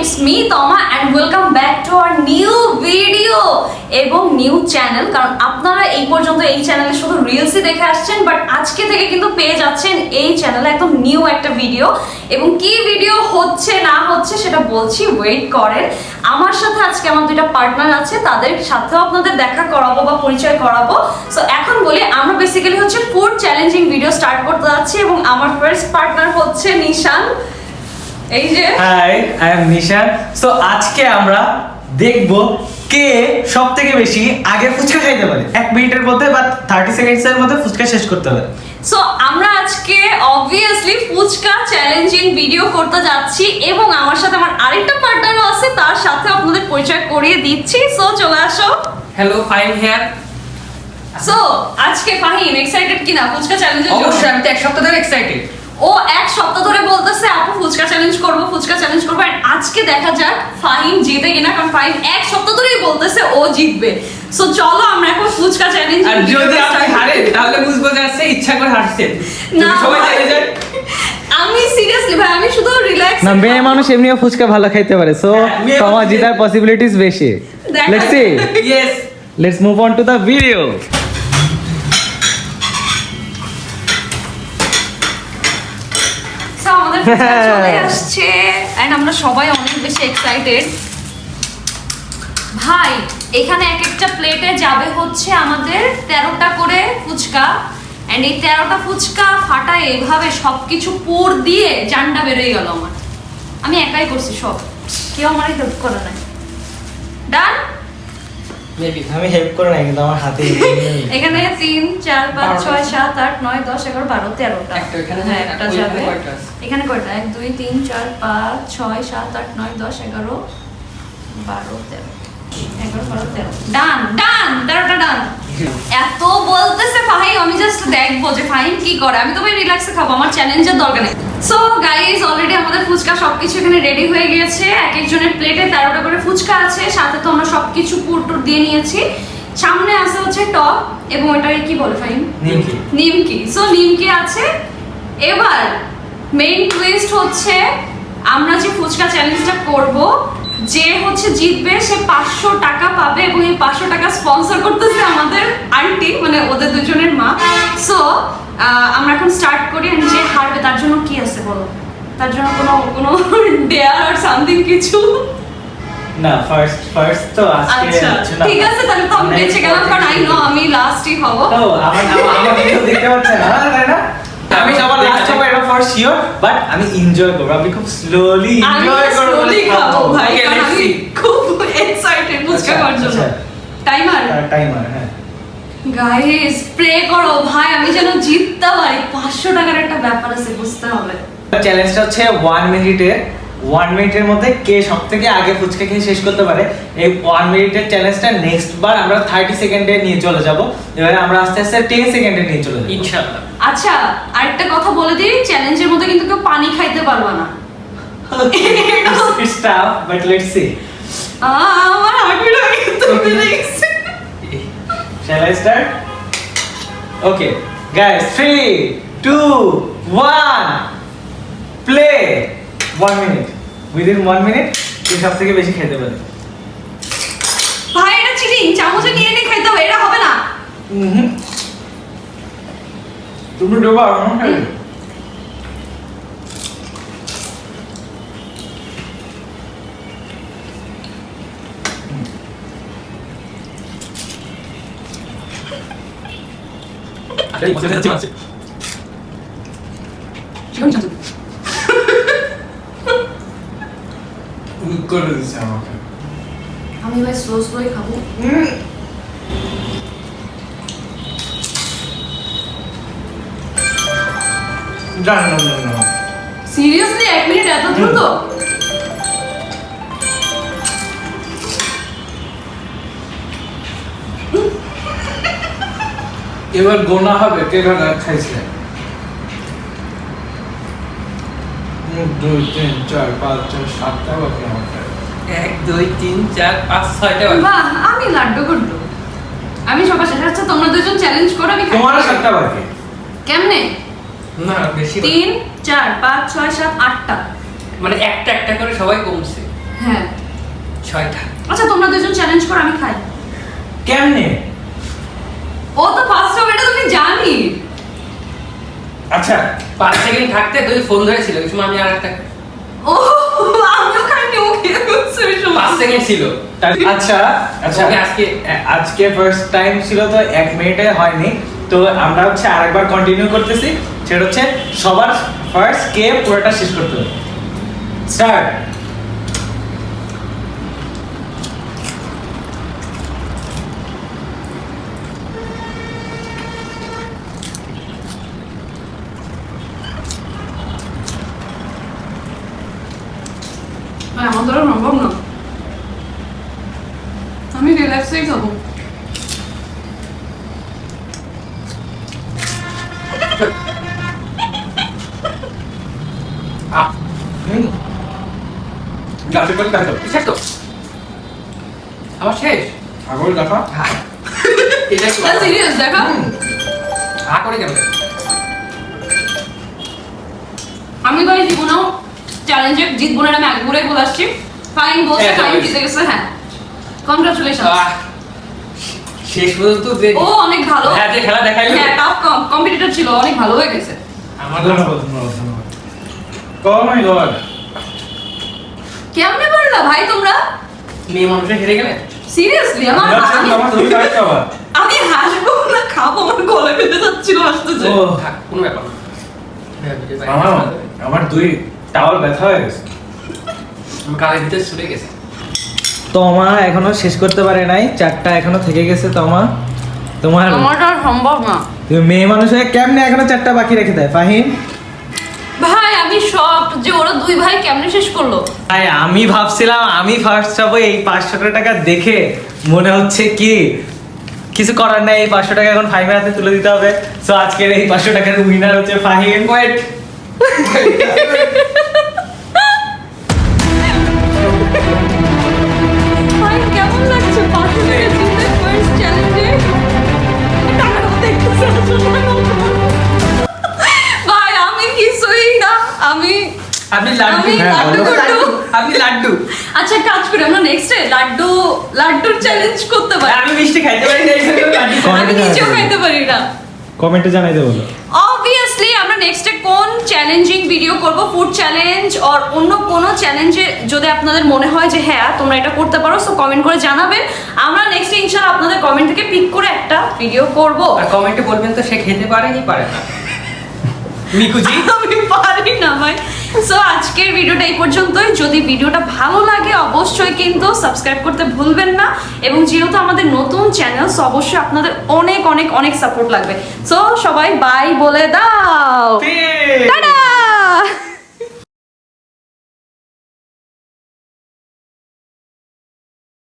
it's me Toma and welcome back to our new video এবং new channel. কারণ আপনারা এই পর্যন্ত এই চ্যানেলে শুধু রিলসই দেখে আসছেন, বাট আজকে থেকে কিন্তু পেয়ে যাচ্ছেন এই চ্যানেলে একদম নিউ একটা ভিডিও। এবং কি ভিডিও হচ্ছে না হচ্ছে সেটা বলছি, ওয়েট করেন। আমার সাথে আজকে আমার দুইটা পার্টনার আছে, তাদের সাথেও আপনাদের দেখা করাবো বা পরিচয় করাবো। সো এখন বলি, আমরা বেসিক্যালি হচ্ছে ফুড চ্যালেঞ্জিং ভিডিও স্টার্ট করতে যাচ্ছি এবং আমার ফার্স্ট পার্টনার হচ্ছে নিশান। এই যে hi, I am Nishan. So আজকে আমরা দেখব কে সবথেকে বেশি আগে ফুচকা খাইতে পারে 1 মিনিটের মধ্যে বা 30 সেকেন্ডসের মধ্যে ফুচকা শেষ করতে পারে। সো আমরা আজকে অবভিয়াসলি ফুচকা চ্যালেঞ্জিং ভিডিও করতে যাচ্ছি এবং আমার সাথে আমার আরেকটা পার্টনারও আছে, তার সাথে আপনাদের পরিচয় করিয়ে দিচ্ছি। সো চলে আসো। Hello, fine hair. সো আজকে ফাহিম এক্সাইটেড কিনা ফুচকা চ্যালেঞ্জের জন্য? অবশ্যই, আমি তো এক সপ্তাহ ধরে এক্সাইটেড। ও এক সপ্তাহ ধরে বলতেছে আপু ফুচকা চ্যালেঞ্জ করবো, ফুচকা চ্যালেঞ্জ করবো। And আজকে দেখা যাক ফাহিম জিতে কিনা, কারণ ফাহিম এক সপ্তাহ ধরেই বলতেছে ও জিতবে। সো চলো আমরা এখন ফুচকা চ্যালেঞ্জ। আর যদি আপনি হারেন তাহলে বুঝবো যে আছে ইচ্ছা করে হারছেন। না সবাই জেনে যায়। আমি সিরিয়াসলি ভাই, আমি শুধু রিল্যাক্স। না, মেয়ে মানুষ এমনিও ফুচকা ভালো খাইতে পারে, সো মেয়ে তোমার মানুষ- জিতার পসিবিলিটিস বেশি। দেখা let's see, yes. Let's move on to the video. So আমাদের ফুচকা চলে আসছে এন্ড আমরা সবাই অনেক বেশি এক্সাইটেড। ভাই এখানে এক একটা প্লেটে যাবে হচ্ছে আমাদের 13টা করে ফুচকা। এন্ড এই 13টা ফুচকা ফাটায় এইভাবে সবকিছু পুর দিয়ে জান্ডা বেরোয় গেল আমার। আমি একাই করছি সব, কেউ আমার হেল্প করে নাই। ডান। মেবি আমি হেল্প করে নাই, কিন্তু আমার হাতে এখানে 3 4 5 6 7 8 9 10 11 12 13টা। একটা এখানে, হ্যাঁ, একটা ওইখানে যাবে। কয়টা আছে? এখানে কয়টা? 1 2 3 4 5 6 7 8 9 10 11 12 13 11 12 13 ডান ডান 13টা ডান। এত বলতেছে ফাহিম, আমি জাস্ট দেখবো যে ফাহিম কি করে। আমি তো ভাই রিল্যাক্সে খাবো, আমার চ্যালেঞ্জের দরকার নেই। সো গাইস, অলরেডি আমাদের ফুচকা সবকিছু এখানে রেডি হয়ে গিয়েছে। এক একজনের প্লেটে 13টা করে ফুচকা আছে, সাথে তো আমরা সবকিছু পুর টুর দিয়ে নিয়েছি। সামনে আছে হচ্ছে টক এবং ওটাকে কি বলে ফাহিম? নিমকি। নিমকি। সো নিমকি আছে। এবার মেইন টুইস্ট হচ্ছে আমরা যে ফুচকা চ্যালেঞ্জটা করব, যে হচ্ছে জিতবে সে 500 টাকা পাবে এবং এই 500 টাকা স্পন্সর করতেছে আমাদের আন্টি, মানে ওদের দুজনের মা। সো আমরা এখন স্টার্ট করি। and যে হারবে তার জন্য কি আছে বলো? তার জন্য কোনো কোনো ডেয়ার আর সামথিং কিছু? না, ফার্স্ট তো আজকে আচ্ছা হচ্ছে না। ঠিক আছে, তাহলে তো আমি বেঁচে গেলাম, কারণ আই নো আমি লাস্টই হব। তো আমার ভিডিও দেখতে পাচ্ছেন না, তাই না? আমি সবার লাস্ট হবে, এটা ফর শিওর, বাট আমি এনজয় করব। আমি খুব স্লোলি আমি এনজয় করব। slowly খাবো ভাই, Okay, কারণ let's আমি see. খুব এক্সাইটেড ফুচকা আচ্ছা, খাওয়ার জন্য। আচ্ছা। টাইমার টাইমার, হ্যাঁ। গাইস প্রে করো ভাই, আমি যেন জিততে পারি। 500 টাকার একটা ব্যাপার আছে, বুঝতে হবে। চ্যালেঞ্জটা হচ্ছে 1 মিনিটের মধ্যে কে সবথেকে আগে ফুচকা খেয়ে শেষ করতে পারে। এই 1 মিনিটের চ্যালেঞ্জটা নেক্সট বার আমরা 30 সেকেন্ডে নিয়ে চলে যাব। এবারে আমরা আস্তে আস্তে 10 সেকেন্ডে নিয়ে চলে যাব ইনশাআল্লাহ। আচ্ছা আরেকটা কথা বলে দিই, চ্যালেঞ্জের মধ্যে কিন্তু কেউ পানি খাইতে পারবে না। It's tough, but let's see. আমার হার্টবিট আগে তো বেড়ে গেছে। Shall I start? Okay, guys, 3, 2, 1, play. 1 minute. Within 1 minute, কে সবথেকে বেশি খেতে পারে? ভাই এটা চিটিং, চামচে নিয়ে নিয়ে খাইতে হবে, এটা হবে না। তুমি ডোবা না? করে দিছে আমাকে। আমি ভাই স্লো স্লোই খাবো। No. সিরিয়াসলি 1 মিনিট এত দ্রুত? এবার গোনা হবে কে কাটা খাইছে। 1 2 3 4 5 6 7টা বাকি আমাকে। 1 2 3 4 5 6টা বাকি। বাহ, আমি লাড্ডু গুড্ডু। আমি সবার শেষ। আচ্ছা তোমরা দুজন চ্যালেঞ্জ করো, আমি খাই। তোমারও 7টা বাকি। কেমনে? না বেশি 3 4 5 6 7 8টা। মানে একটা একটা করে সবাই কমছে। হ্যাঁ 6টা। আচ্ছা তোমরা দুজন চ্যালেঞ্জ করো, আমি খাই। কেমনে? ও তো ফার্স্ট হবে, এটা তুমি জানি। আচ্ছা 5 সেকেন্ড থাকতে তুই ফোন ধরেছিল ওই সময় আমি আর একটা ও আমিও খাইনি, ও খেয়ে ফেলছে ওই সময়। 5 সেকেন্ড ছিল। আচ্ছা আচ্ছা ওকে, আজকে ফার্স্ট টাইম ছিল তো 1 মিনিটে হয়নি, তো আমরা হচ্ছে আরেকবার কন্টিনিউ করতেছি। সেটা হচ্ছে সবার ফার্স্ট কে পুরোটা শেষ করতে হবে। স্টার্ট। ভাই, আমার দ্বারা সম্ভব না, আমি রিল্যাক্সেই খাবো। গাছে করে কাটো শেষ তো আমার শেষ আগল দেখা। এটা কি সিরিয়াস দেখো, করে কেন আমি তো এই জীবনেও চ্যালেঞ্জে জিতবো না, আমি আগে বলে আসছি। ফাইন বলছে, হ্যাঁ, ফাইন হ্যাঁ, জিতে গেছে। হ্যাঁ, কংগ্রাচুলেশন। শেষ পর্যন্ত যে ও অনেক ভালো, হ্যাঁ যে খেলা দেখাইলো হ্যাঁ টাফ কম্পিটিটর ছিল, অনেক ভালো হয়ে গেছে। আমার ধন্যবাদ ধন্যবাদ ধন্যবাদ। Oh my god! কেমনে পারলা ভাই তোমরা? মেয়ে মানুষে হেরে গেলে সিরিয়াসলি আমি হাসবো না খাবো, আমার গলায় বেঁধে যাচ্ছিল আসতেছে। ও থাক কোনো ব্যাপার না আমার 2 টাওয়াল ব্যথা হয়ে গেছে। আমার কালের ভিতরে ছুটে গেছে তোমা এখনো শেষ করতে পারে নাই, 4টা এখনো থেকে গেছে। তোমার আমারটা আর সম্ভব না তুমি মেয়ে মানুষ হয়ে কেমনে এখনো 4টা বাকি রেখে দেয় ফাহিম? ভাই, আমি শকড যে ওরা দুই ভাই কেমনে শেষ করলো। ভাই আমি ভাবছিলাম আমি ফার্স্ট হবো, এই 500 টাকা দেখে মনে হচ্ছে কি কিছু করার নাই, এই 500 টাকা এখন ফাহিমের হাতে তুলে দিতে হবে। সো আজকের এই 500 টাকার উইনার হচ্ছে ফাহিম। ওয়েট ভাই কেমন লাগছে 500 টাকা জিতে ফার্স্ট চ্যালেঞ্জে? টাকাটা দেখতেছ ভাই, আমি কিছুই না, আমি আপনি লাড্ডু আমি হ্যাঁ, লাড্ডু বলো। লাড্ডু। আপনি লাড্ডু আচ্ছা কাজ করি, আমরা নেক্সটে লাড্ডুর চ্যালেঞ্জ করতে পারি। আমি মিষ্টি খাইতে পারি না এই জন্য লাড্ডু খাই। আমি নিজেও খাইতে পারি না। কমেন্টে জানাইতে বলো। অবভিয়াসলি আমরা নেক্সটে কোন চ্যালেঞ্জিং ভিডিও করব, ফুড চ্যালেঞ্জ অর অন্য কোনো চ্যালেঞ্জে যদি আপনাদের মনে হয় যে হ্যাঁ তোমরা এটা করতে পারো, সো কমেন্ট করে জানাবেন। আমরা নেক্সটে ইনশাআল্লাহ আপনাদের কমেন্ট থেকে পিক করে একটা ভিডিও করব। আর কমেন্টে বলবেন তো সে খেতে পারে কি পারে না মিকুজি আমি পারি না ভাই। সো আজকের ভিডিওটা এই পর্যন্তই। যদি ভিডিওটা ভালো লাগে অবশ্যই কিন্তু সাবস্ক্রাইব করতে ভুলবেন না, এবং যেহেতু আমাদের নতুন চ্যানেল, সো অবশ্যই আপনাদের অনেক অনেক অনেক সাপোর্ট লাগবে। সো সবাই বাই বলে দাও, টাটা।